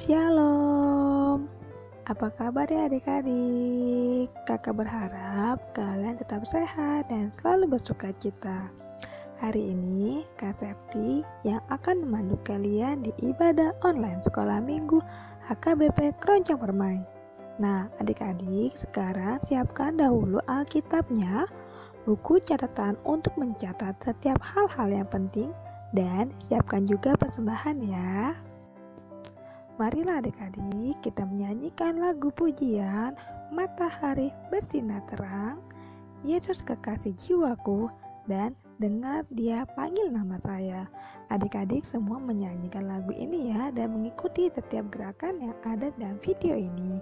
Shalom, apa kabar ya adik-adik? Kakak berharap kalian tetap sehat dan selalu bersuka cita. Hari ini Kak Septi yang akan memandu kalian di ibadah online sekolah minggu HKBP Keroncong Permai. Nah adik-adik, sekarang siapkan dahulu Alkitabnya, buku catatan untuk mencatat setiap hal-hal yang penting, dan siapkan juga persembahan ya. Marilah adik-adik kita menyanyikan lagu pujian Matahari Bersinar Terang, Yesus Kekasih Jiwaku, dan Dengar Dia Panggil Nama Saya. Adik-adik semua menyanyikan lagu ini ya, dan mengikuti setiap gerakan yang ada dalam video ini.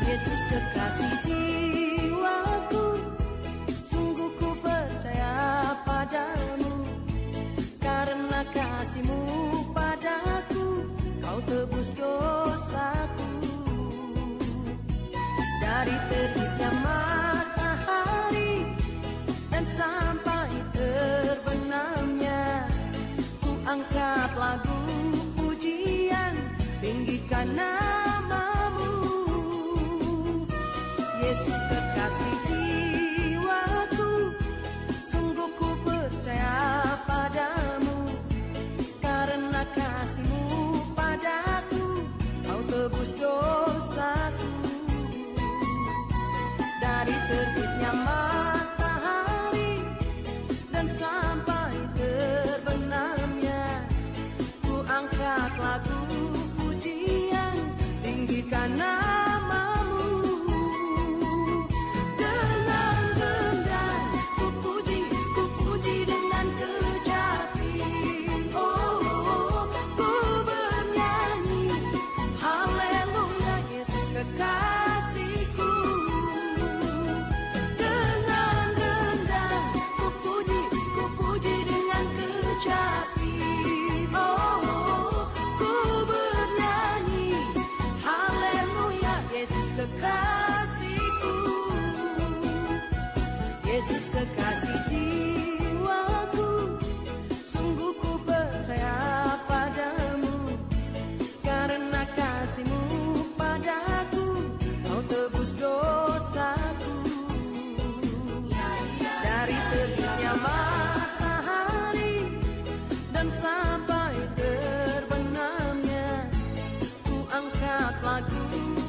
Yesus kekasih jiwaku, sungguh ku percaya padamu. Karena kasih-Mu padaku, Kau tebus dosaku. Dari terbitnya matahari dan sampai terbenamnya, ku angkat lagu pujian, tinggikan nama-Mu. Yesus kekasih jiwaku, sungguh ku percaya padamu. Karena kasih-Mu padaku, lagu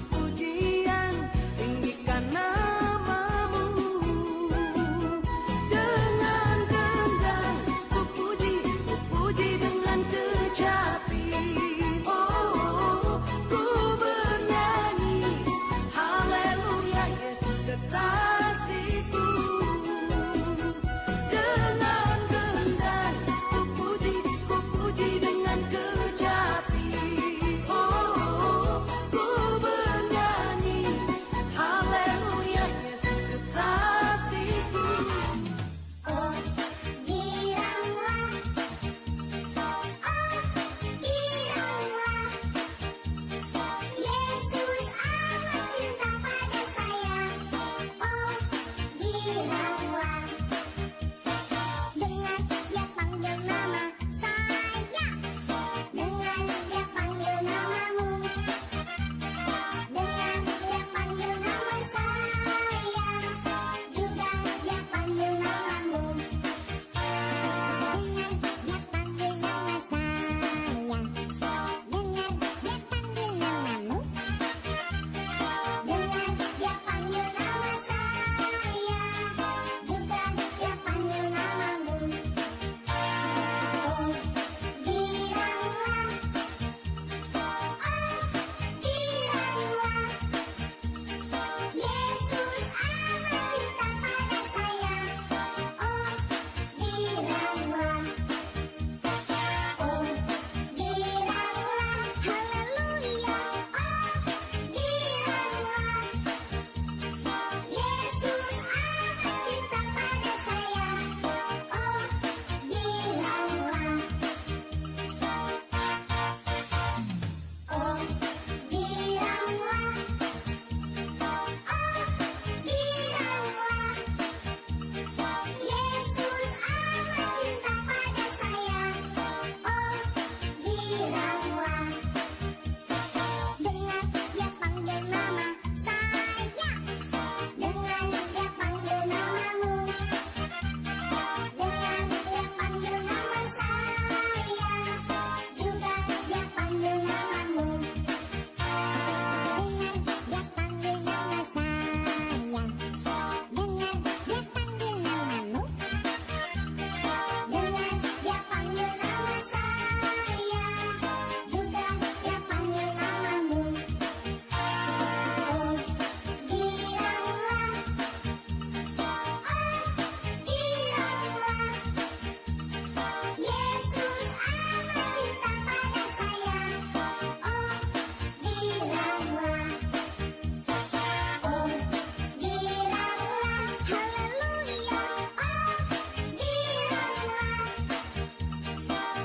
pujian, tinggikan namamu. Dengan gendang ku puji dengan kecapi. Oh, ku bernyanyi haleluya, Yesus kekasihku. Dengan gendang ku puji dengan kecapi. Oh, ku bernyanyi haleluya, Yesus kekasihku. Oh, giranglah, Yesus amat cinta pada saya. Oh, giranglah, dengar dia panggil nama saya, dengar dia panggil namamu, dengar dia panggil nama saya, juga dia panggil namamu. Dengar dia panggil nama saya, dengar dia panggil namamu, dengar dia panggil nama saya, juga dia panggil namamu. Oh, giranglah, Yesus amat cinta pada saya. Oh, giranglah, oh, giranglah, haleluya. Oh, giranglah, Yesus amat cinta pada saya. Oh, giranglah, oh, giranglah, Yesus amat cinta pada saya. Oh, giranglah, dengar dia panggil nama saya, dengar dia panggil namamu, dengar dia panggil nama saya, juga dia panggil namamu. Dengar dia panggil nama saya, dengar dia panggil namamu, dengar dia panggil nama saya, juga dia panggil namamu. Oh, giranglah, Yesus amat cinta pada saya. Oh, giranglah, oh, giranglah, haleluya. Oh, giranglah,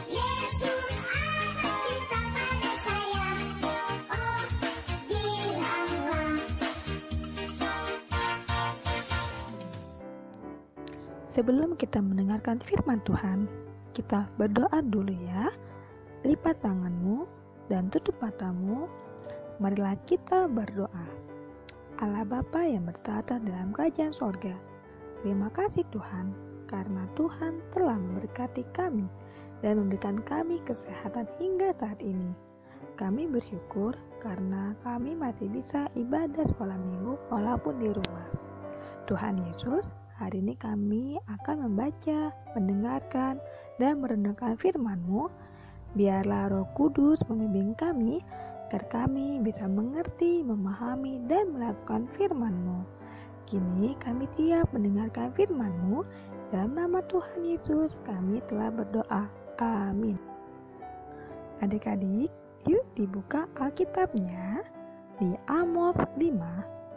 Yesus amat cinta pada saya. Oh, giranglah. Sebelum kita mendengarkan firman Tuhan, kita berdoa dulu ya. Lipat tanganmu dan tutup matamu. Marilah kita berdoa. Allah Bapa yang bertata dalam kerajaan sorga, terima kasih Tuhan, karena Tuhan telah memberkati kami dan memberikan kami kesehatan hingga saat ini. Kami bersyukur karena kami masih bisa ibadah sekolah minggu walaupun di rumah. Tuhan Yesus, hari ini kami akan membaca, mendengarkan, dan merenungkan firman-Mu. Biarlah Roh Kudus membimbing kami, agar kami bisa mengerti, memahami, dan melakukan firman-Mu. Kini kami siap mendengarkan firman-Mu. Dalam nama Tuhan Yesus kami telah berdoa. Amin. Adik-adik, yuk dibuka Alkitabnya di Amos 5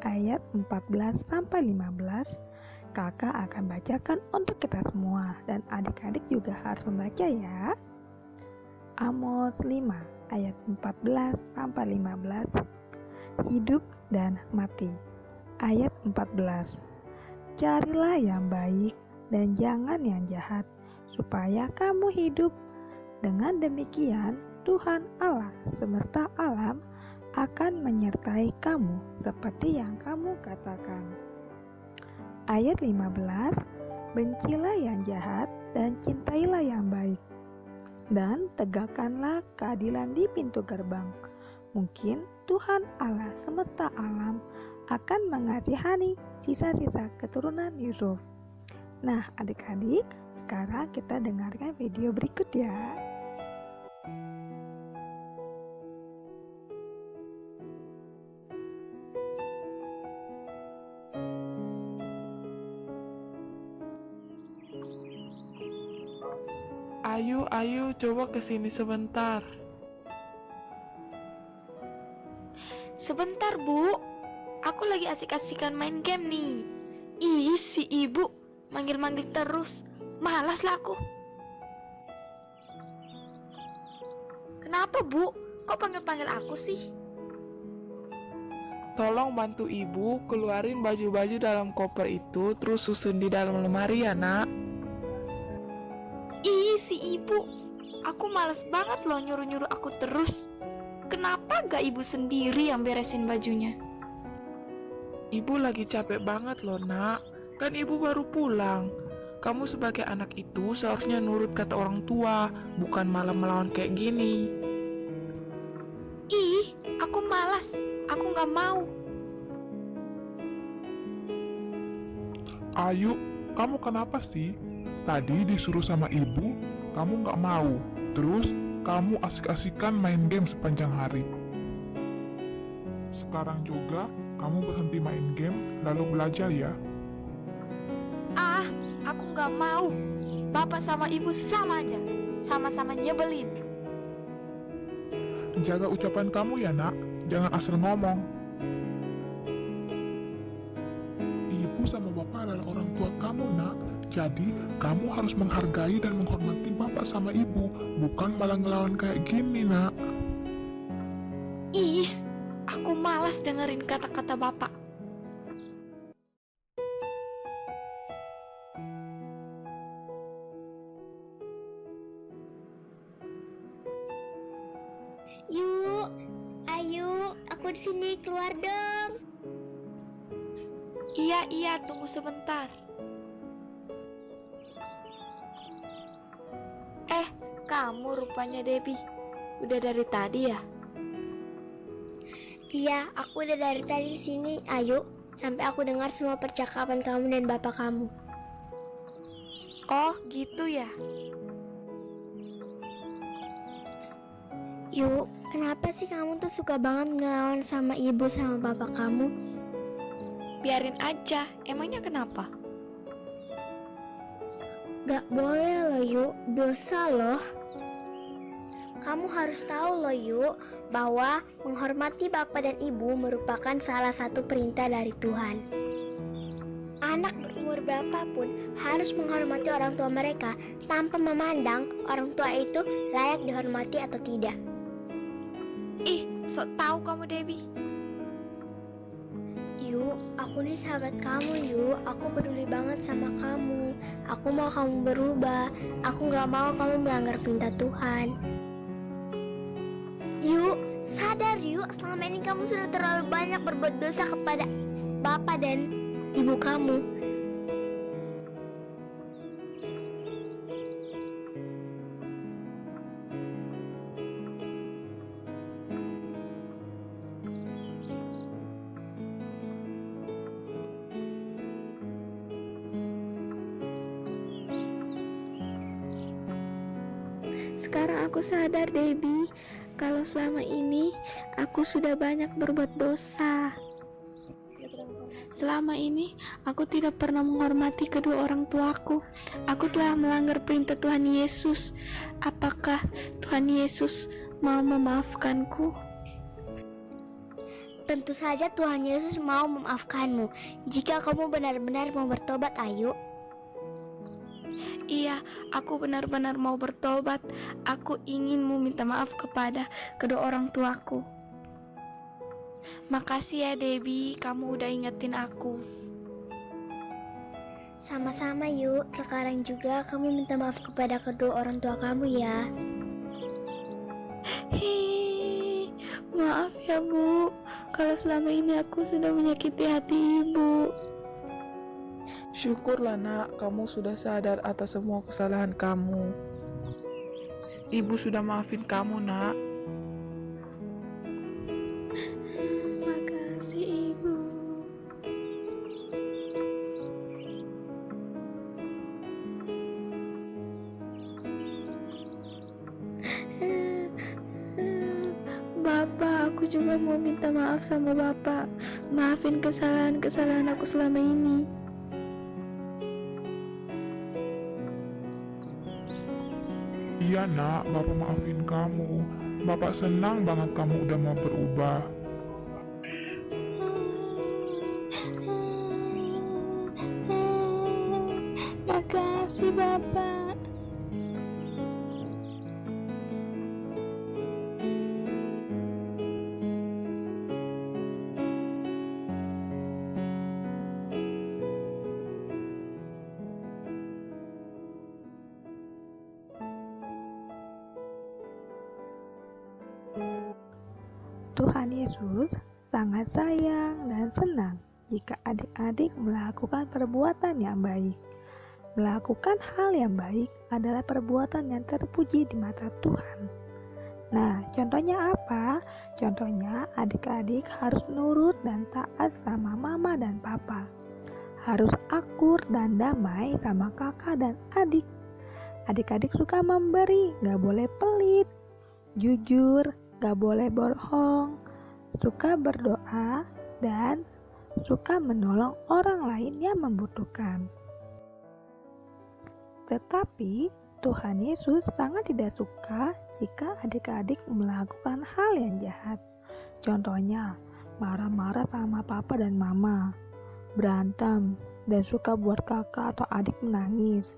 ayat 14-15. Kakak akan bacakan untuk kita semua dan adik-adik juga harus membaca ya. Amos 5 ayat 14-15. Hidup dan mati. Ayat 14. Carilah yang baik dan jangan yang jahat, supaya kamu hidup. Dengan demikian, Tuhan Allah semesta alam akan menyertai kamu seperti yang kamu katakan. Ayat 15. Bencilah yang jahat dan cintailah yang baik, dan tegakkanlah keadilan di pintu gerbang. Mungkin Tuhan Allah semesta alam akan mengasihani sisa-sisa keturunan Yusuf. Nah, adik-adik, sekarang kita dengarkan video berikut ya. Ayu, coba kesini sebentar. Sebentar, Bu. Aku lagi asik-asikan main game nih. Ih, si ibu manggil-manggil terus. Malas lah aku. Kenapa, Bu? Kok panggil-panggil aku sih? Tolong bantu ibu keluarin baju-baju dalam koper itu, terus susun di dalam lemari ya, Nak. Ih, si ibu. Aku malas banget loh nyuruh-nyuruh aku terus. Kenapa gak ibu sendiri yang beresin bajunya? Ibu lagi capek banget loh, Nak. Kan ibu baru pulang. Kamu sebagai anak itu seharusnya nurut kata orang tua, bukan malah melawan kayak gini. Ih, aku malas. Aku gak mau. Ayu, kamu kenapa sih? Tadi disuruh sama ibu, kamu nggak mau. Terus, kamu asik-asikan main game sepanjang hari. Sekarang juga, kamu berhenti main game, lalu belajar ya. Ah, aku gak mau. Bapak sama ibu sama aja. Sama-sama nyebelin. Jaga ucapan kamu ya, Nak. Jangan asal ngomong. Ibu sama bapak adalah orang tua kamu, Nak. Jadi, kamu harus menghargai dan menghormati bapak sama ibu, bukan malah ngelawan kayak gini, Nak. Ih, aku malas dengerin kata-kata bapak. Yuk, ayo, aku di sini, keluar dong. Iya, tunggu sebentar. Kamu rupanya Debbie. Udah dari tadi ya? Iya, aku udah dari tadi di sini. Ayo, sampai aku dengar semua percakapan kamu dan bapak kamu. Oh, gitu ya? Yuk, kenapa sih kamu tuh suka banget ngelawan sama ibu sama bapak kamu? Biarin aja, emangnya kenapa? Gak boleh loh, Yuk. Dosa loh. Kamu harus tahu loh, Yuk, bahwa menghormati bapak dan ibu merupakan salah satu perintah dari Tuhan. Anak berumur berapapun harus menghormati orang tua mereka tanpa memandang orang tua itu layak dihormati atau tidak. Ih, sok tahu kamu Debbie. Yuk, aku nih sahabat kamu, Yuk. Aku peduli banget sama kamu. Aku mau kamu berubah. Aku gak mau kamu melanggar perintah Tuhan. Yuk, sadar Yuk. Selama ini kamu sudah terlalu banyak berbuat dosa kepada bapak dan ibu kamu. Sekarang aku sadar, Debbie, kalau selama ini aku sudah banyak berbuat dosa. Selama ini aku tidak pernah menghormati kedua orang tuaku. Aku telah melanggar perintah Tuhan Yesus. Apakah Tuhan Yesus mau memaafkanku? Tentu saja Tuhan Yesus mau memaafkanmu jika kamu benar-benar mau bertobat, Ayu. Iya, aku benar-benar mau bertobat. Aku ingin meminta maaf kepada kedua orang tuaku. Makasih ya Debbie, kamu udah ingetin aku. Sama-sama Yuk, sekarang juga kamu minta maaf kepada kedua orang tua kamu ya. Hi, maaf ya Bu, kalau selama ini aku sudah menyakiti hati Ibu. Syukurlah, Nak, kamu sudah sadar atas semua kesalahan kamu. Ibu sudah maafin kamu, Nak. Aku juga mau minta maaf sama Bapak. Maafin kesalahan-kesalahan aku selama ini. Iya nak, Bapak maafin kamu. Bapak senang banget kamu udah mau berubah. Makasih Bapak. Tuhan Yesus sangat sayang dan senang jika adik-adik melakukan perbuatan yang baik. Melakukan hal yang baik adalah perbuatan yang terpuji di mata Tuhan. Nah, contohnya apa? Contohnya adik-adik harus nurut dan taat sama mama dan papa. Harus akur dan damai sama kakak dan adik. Adik-adik suka memberi, gak boleh pelit. Jujur, gak boleh bohong, suka berdoa, dan suka menolong orang lain yang membutuhkan. Tetapi Tuhan Yesus sangat tidak suka jika adik-adik melakukan hal yang jahat. Contohnya, marah-marah sama papa dan mama, berantem, dan suka buat kakak atau adik menangis,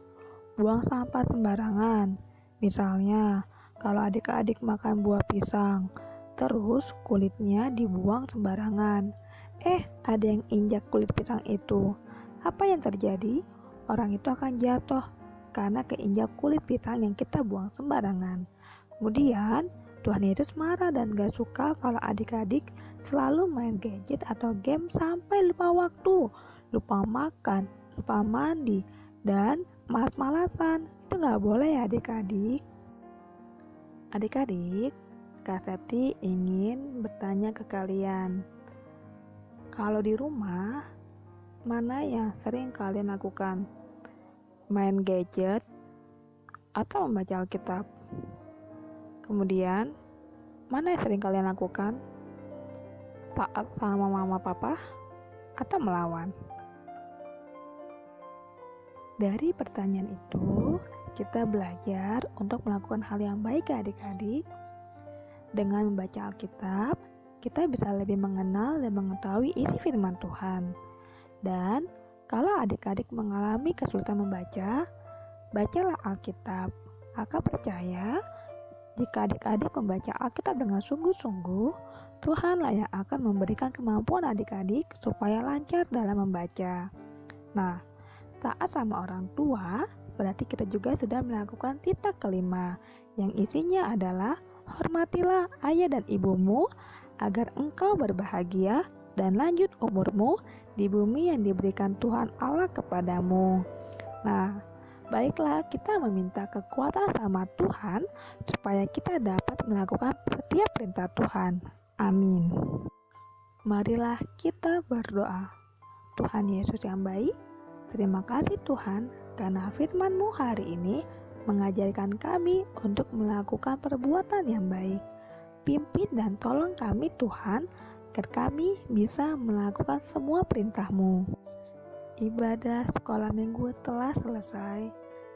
buang sampah sembarangan. Misalnya, kalau adik-adik makan buah pisang, terus kulitnya dibuang sembarangan. Ada yang injak kulit pisang itu. Apa yang terjadi? Orang itu akan jatuh karena keinjak kulit pisang yang kita buang sembarangan. Kemudian, Tuhan Yesus marah dan gak suka kalau adik-adik selalu main gadget atau game sampai lupa waktu, lupa makan, lupa mandi, dan malas-malasan. Itu gak boleh ya adik-adik. Adik-adik, Kak Septi ingin bertanya ke kalian. Kalau di rumah, mana yang sering kalian lakukan? Main gadget atau membaca Alkitab? Kemudian, mana yang sering kalian lakukan? Taat sama mama papa atau melawan? Dari pertanyaan itu, kita belajar untuk melakukan hal yang baik ya adik-adik. Dengan membaca Alkitab, kita bisa lebih mengenal dan mengetahui isi firman Tuhan. Dan kalau adik-adik mengalami kesulitan membaca, bacalah Alkitab. Kakak percaya, jika adik-adik membaca Alkitab dengan sungguh-sungguh, Tuhanlah yang akan memberikan kemampuan adik-adik supaya lancar dalam membaca. Nah, taat sama orang tua berarti kita juga sudah melakukan titah kelima, yang isinya adalah hormatilah ayah dan ibumu agar engkau berbahagia dan lanjut umurmu di bumi yang diberikan Tuhan Allah kepadamu. Nah, baiklah kita meminta kekuatan sama Tuhan supaya kita dapat melakukan setiap perintah Tuhan. Amin. Marilah kita berdoa. Tuhan Yesus yang baik, terima kasih Tuhan karena firman-Mu hari ini mengajarkan kami untuk melakukan perbuatan yang baik. Pimpin dan tolong kami Tuhan, agar kami bisa melakukan semua perintah-Mu. Ibadah sekolah minggu telah selesai.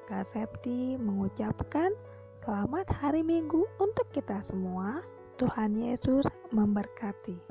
Kak Septi mengucapkan selamat hari Minggu untuk kita semua. Tuhan Yesus memberkati.